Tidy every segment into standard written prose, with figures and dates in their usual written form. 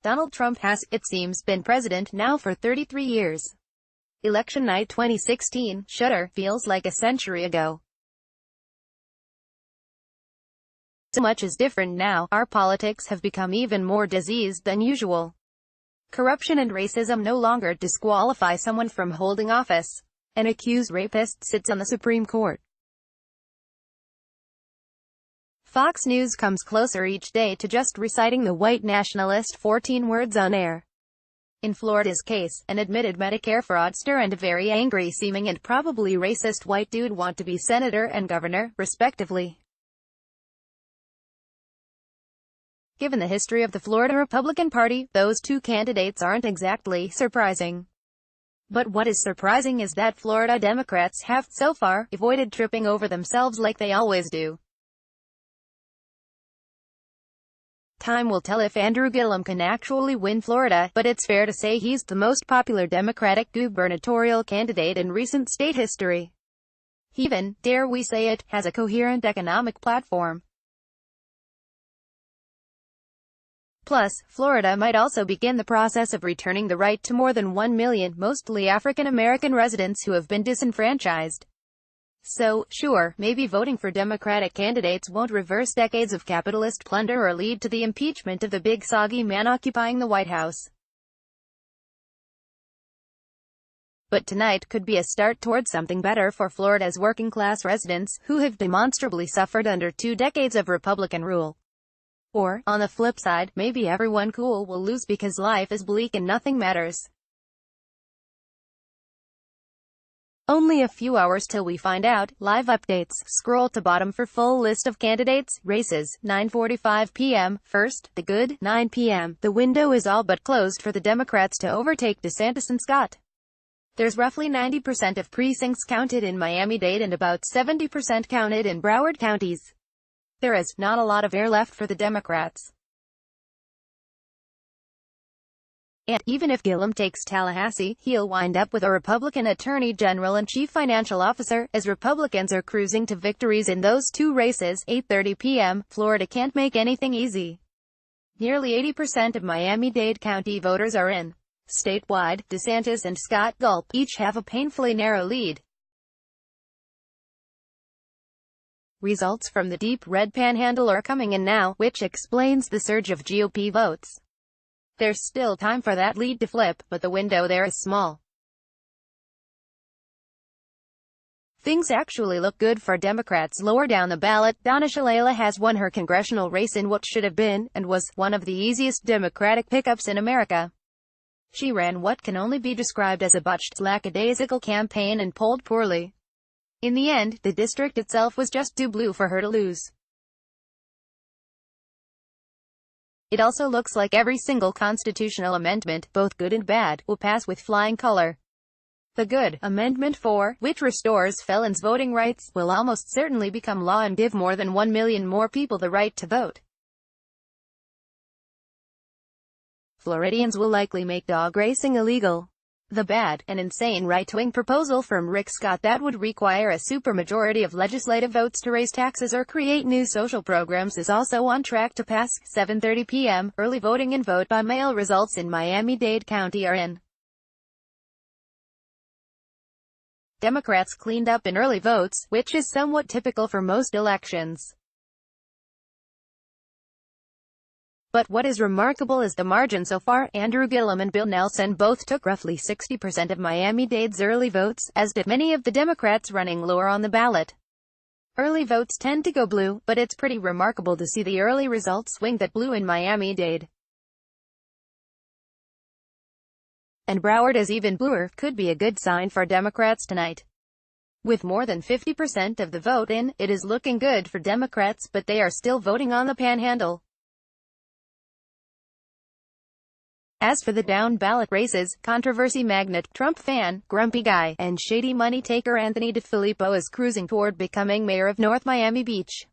Donald Trump has, it seems, been president now for 33 years. Election night 2016, shudder, feels like a century ago. So much is different now. Our politics have become even more diseased than usual. Corruption and racism no longer disqualify someone from holding office. An accused rapist sits on the Supreme Court. Fox News comes closer each day to just reciting the white nationalist 14 words on air. In Florida's case, an admitted Medicare fraudster and a very angry-seeming and probably racist white dude want to be senator and governor, respectively. Given the history of the Florida Republican Party, those two candidates aren't exactly surprising. But what is surprising is that Florida Democrats have, so far, avoided tripping over themselves like they always do. Time will tell if Andrew Gillum can actually win Florida, but it's fair to say he's the most popular Democratic gubernatorial candidate in recent state history. He even, dare we say it, has a coherent economic platform. Plus, Florida might also begin the process of returning the right to more than 1 million, mostly African-American residents who have been disenfranchised. So, sure, maybe voting for Democratic candidates won't reverse decades of capitalist plunder or lead to the impeachment of the big soggy man occupying the White House. But tonight could be a start towards something better for Florida's working-class residents, who have demonstrably suffered under 2 decades of Republican rule. Or, on the flip side, maybe everyone cool will lose because life is bleak and nothing matters. Only a few hours till we find out. Live updates. Scroll to bottom for full list of candidates. Races. 9:45 p.m. First, the good. 9 p.m. The window is all but closed for the Democrats to overtake DeSantis and Scott. There's roughly 90% of precincts counted in Miami-Dade and about 70% counted in Broward counties. There is not a lot of air left for the Democrats. And, even if Gillum takes Tallahassee, he'll wind up with a Republican Attorney General and Chief Financial Officer, as Republicans are cruising to victories in those 2 races. 8:30 p.m. Florida can't make anything easy. Nearly 80% of Miami-Dade County voters are in. Statewide, DeSantis and Scott Gulp each have a painfully narrow lead. Results from the deep red panhandle are coming in now, which explains the surge of GOP votes. There's still time for that lead to flip, but the window there is small. Things actually look good for Democrats lower down the ballot. Donna Shalala has won her congressional race in what should have been, and was, one of the easiest Democratic pickups in America. She ran what can only be described as a botched, lackadaisical campaign and polled poorly. In the end, the district itself was just too blue for her to lose. It also looks like every single constitutional amendment, both good and bad, will pass with flying color. The good, Amendment 4, which restores felons' voting rights, will almost certainly become law and give more than 1 million more people the right to vote. Floridians will likely make dog racing illegal. The bad, an insane right-wing proposal from Rick Scott that would require a supermajority of legislative votes to raise taxes or create new social programs is also on track to pass. 7:30 p.m. Early voting and vote-by-mail results in Miami-Dade County are in. Democrats cleaned up in early votes, which is somewhat typical for most elections. But what is remarkable is the margin so far. Andrew Gillum and Bill Nelson both took roughly 60% of Miami-Dade's early votes, as did many of the Democrats running lower on the ballot. Early votes tend to go blue, but it's pretty remarkable to see the early results swing that blue in Miami-Dade. And Broward is even bluer, could be a good sign for Democrats tonight. With more than 50% of the vote in, it is looking good for Democrats, but they are still voting on the panhandle. As for the down-ballot races, controversy magnate, Trump fan, grumpy guy, and shady money taker Anthony DeFilippo is cruising toward becoming mayor of North Miami Beach.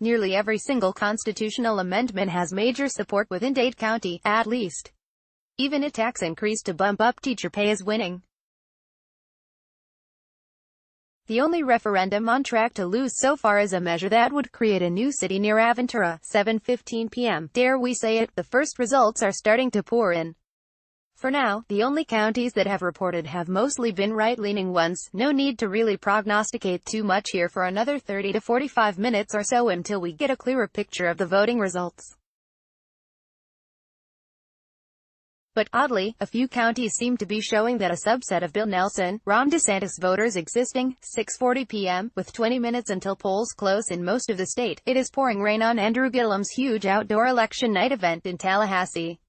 Nearly every single constitutional amendment has major support within Dade County, at least. Even a tax increase to bump up teacher pay is winning. The only referendum on track to lose so far is a measure that would create a new city near Aventura, 7:15 p.m. Dare we say it, the first results are starting to pour in. For now, the only counties that have reported have mostly been right-leaning ones. No need to really prognosticate too much here for another 30 to 45 minutes or so until we get a clearer picture of the voting results. But oddly, a few counties seem to be showing that a subset of Bill Nelson, Ron DeSantis voters existing. 6:40 p.m. With 20 minutes until polls close in most of the state, it is pouring rain on Andrew Gillum's huge outdoor election night event in Tallahassee.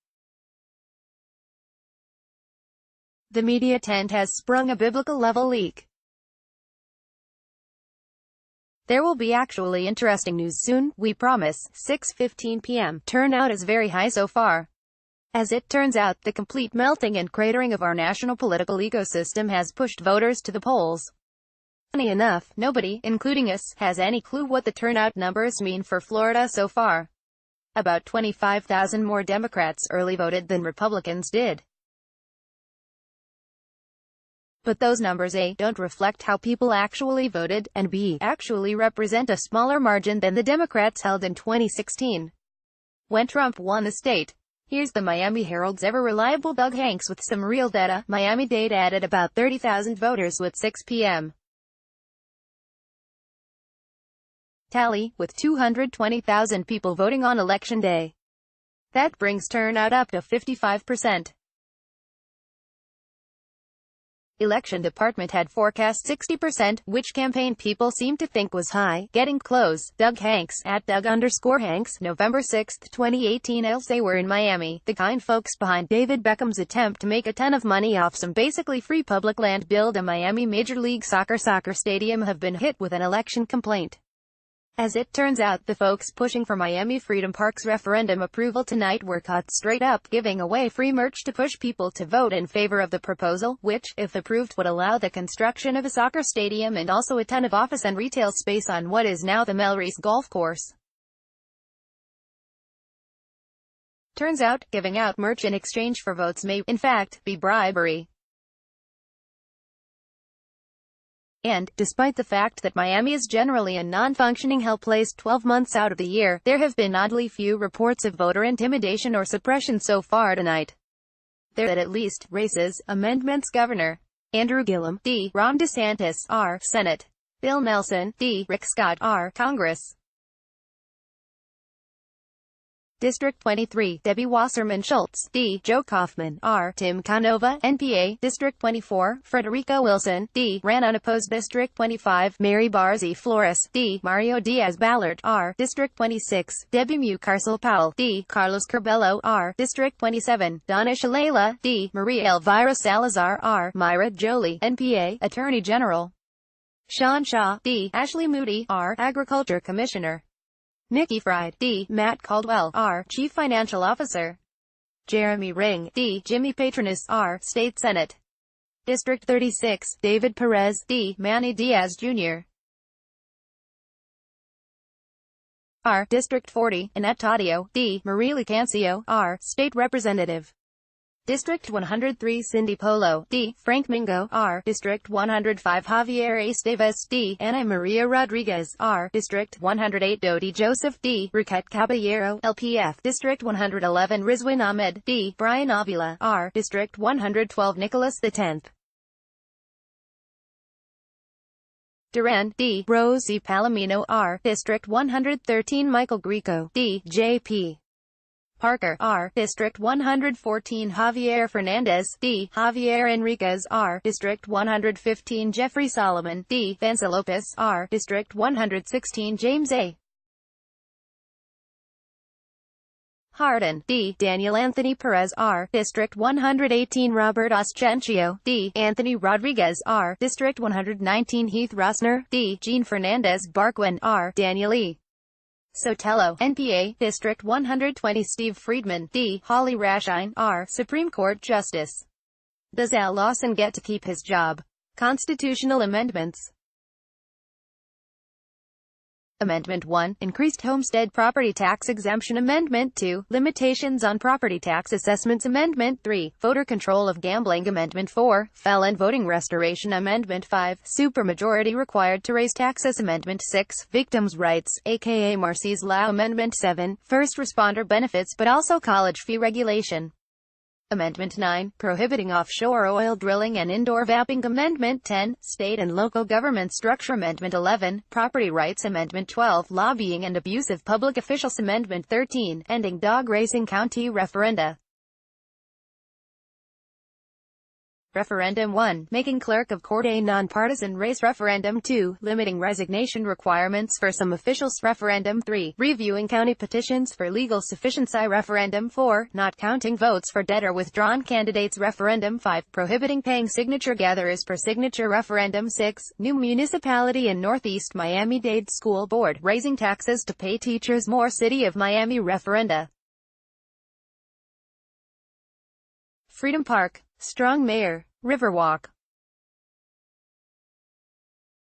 The media tent has sprung a biblical-level leak. There will be actually interesting news soon, we promise. 6:15 p.m. Turnout is very high so far. As it turns out, the complete melting and cratering of our national political ecosystem has pushed voters to the polls. Funny enough, nobody, including us, has any clue what the turnout numbers mean for Florida so far. About 25,000 more Democrats early voted than Republicans did. But those numbers A, don't reflect how people actually voted, and B, actually represent a smaller margin than the Democrats held in 2016, when Trump won the state. Here's the Miami Herald's ever-reliable Doug Hanks with some real data. Miami-Dade added about 30,000 voters with 6 p.m. tally, with 220,000 people voting on Election Day. That brings turnout up to 55%. Election Department had forecast 60%, which campaign people seem to think was high. Getting close. Doug Hanks, at Doug_Hanks, November 6, 2018. Else they were in Miami, the kind folks behind David Beckham's attempt to make a ton of money off some basically free public land, build a Miami Major League Soccer stadium, have been hit with an election complaint. As it turns out, the folks pushing for Miami Freedom Park's referendum approval tonight were caught straight up giving away free merch to push people to vote in favor of the proposal, which, if approved, would allow the construction of a soccer stadium and also a ton of office and retail space on what is now the Melreese Golf Course. Turns out, giving out merch in exchange for votes may, in fact, be bribery. And, despite the fact that Miami is generally a non-functioning hell place 12 months out of the year, there have been oddly few reports of voter intimidation or suppression so far tonight. There at least, races, amendments. Governor Andrew Gillum, D. Ron DeSantis, R. Senate. Bill Nelson, D. Rick Scott, R. Congress. District 23, Debbie Wasserman Schultz, D. Joe Kaufman, R. Tim Canova, NPA. District 24, Frederica Wilson, D. ran unopposed. District 25, Mary Barzi Flores, D. Mario Diaz-Balart, R. District 26, Debbie Mucarsel Powell, D. Carlos Curbelo, R. District 27, Donna Shalala, D. Maria Elvira Salazar, R. Myra Jolie, NPA. Attorney General Sean Shaw, D. Ashley Moody, R. Agriculture Commissioner Nikki Fried, D. Matt Caldwell, R. Chief Financial Officer Jeremy Ring, D. Jimmy Patronis, R. State Senate. District 36, David Perez, D. Manny Diaz Jr. R. District 40, Annette Taddeo, D. Marie Licancio, R. State Representative. District 103, Cindy Polo, D. Frank Mingo, R. District 105, Javier Esteves, D. Ana Maria Rodriguez, R. District 108, Dodi Joseph, D. Riquette Caballero, LPF. District 111, Rizwan Ahmed, D. Brian Avila, R. District 112, Nicholas X. Duran, D. Rosie Palomino, R. District 113, Michael Greco, D. J.P. Parker, R. District 114, Javier Fernandez, D. Javier Enriquez, R. District 115, Jeffrey Solomon, D. Vanessa Lopez, R. District 116, James A. Hardin, D. Daniel Anthony Perez, R. District 118, Robert Oscencio, D. Anthony Rodriguez, R. District 119, Heath Rossner, D. Jean Fernandez Barquin, R. Daniel E. Sotelo, NPA. District 120, Steve Friedman, D. Holly Rashine, R. Supreme Court Justice. Does Al Lawson get to keep his job? Constitutional amendments. Amendment 1, Increased Homestead Property Tax Exemption. Amendment 2, Limitations on Property Tax Assessments. Amendment 3, Voter Control of Gambling. Amendment 4, Felon Voting Restoration. Amendment 5, Supermajority Required to Raise Taxes. Amendment 6, Victims' Rights, aka Marsy's Law. Amendment 7, First Responder Benefits but also College Fee Regulation. Amendment 9, Prohibiting Offshore Oil Drilling and Indoor Vaping. Amendment 10, State and Local Government Structure. Amendment 11, Property Rights. Amendment 12, Lobbying and Abusive Public Officials. Amendment 13, Ending Dog Racing. County Referenda. Referendum 1, Making Clerk of Court a nonpartisan race. Referendum 2, Limiting resignation requirements for some officials. Referendum 3, Reviewing county petitions for legal sufficiency. Referendum 4, Not counting votes for dead or withdrawn candidates. Referendum 5, Prohibiting paying signature gatherers per signature. Referendum 6, New municipality in Northeast Miami-Dade School Board, raising taxes to pay teachers more. City of Miami referenda. Freedom Park, Strong Mayor, Riverwalk.